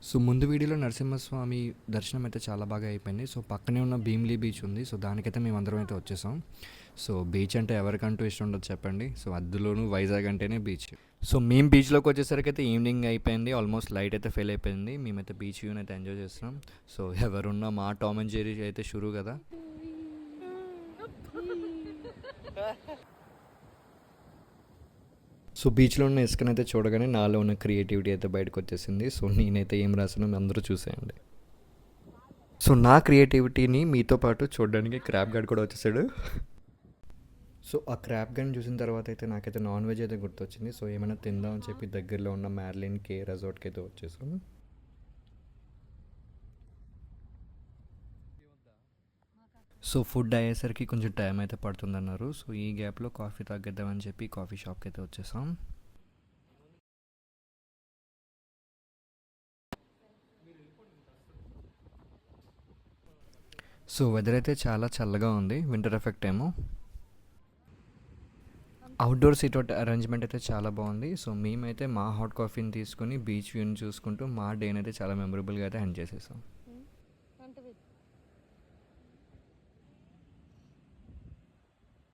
So ముందు వీడియోలో నరసింహస్వామి దర్శనం అయితే చాలా బాగా అయిపోయింది. సో పక్కనే ఉన్న భీమిలీ బీచ్ ఉంది. సో దానికైతే మేమందరం అయితే వచ్చేసాం. సో బీచ్ అంటే ఎవరికంటూ ఇష్టం ఉండదు చెప్పండి. సో అందులోనూ వైజాగ్ అంటేనే బీచ్. సో మేము బీచ్లోకి వచ్చేసరికి అయితే ఈవినింగ్ అయిపోయింది. ఆల్మోస్ట్ లైట్ అయితే ఫెయిల్ అయిపోయింది. మేమైతే బీచ్ వ్యూని అయితే ఎంజాయ్ చేస్తున్నాం. సో ఎవరున్నా మా టామ్ అండ్ జెర్రీ అయితే షురూ కదా. సో బీచ్లో ఉన్న ఇసుకనైతే చూడగానే నాలో ఉన్న క్రియేటివిటీ అయితే బయటకు వచ్చేసింది. సో నేనైతే ఏం రాసానో అందరూ చూసేయండి. సో నా క్రియేటివిటీని మీతో పాటు చూడడానికి క్రాప్ గార్డ్ కూడా వచ్చేసాడు. సో ఆ క్రాప్ గన్ చూసిన తర్వాత అయితే నాకైతే నాన్ వెజ్ అయితే గుర్తొచ్చింది. సో ఏమైనా తిందాం అని చెప్పి దగ్గరలో ఉన్న మ్యార్లిన్ కే రెసార్ట్కి అయితే వచ్చేసాం. సో ఫుడ్ అయ్యేసరికి కొంచెం టైం అయితే పడుతుందన్నారు. సో ఈ గ్యాప్లో కాఫీ తాగేద్దామని చెప్పి కాఫీ షాప్కి అయితే వచ్చేసాం. సో వెదర్ అయితే చాలా చల్లగా ఉంది. వింటర్ ఎఫెక్ట్ ఏమో. అవుట్డోర్ సిట్అవుట్ అరేంజ్మెంట్ అయితే చాలా బాగుంది. సో మేమైతే మా హాట్ కాఫీని తీసుకొని బీచ్ వ్యూని చూసుకుంటూ మా డేని అయితే చాలా మెమరబుల్గా అయితే ఎండ్ చేసేసాం.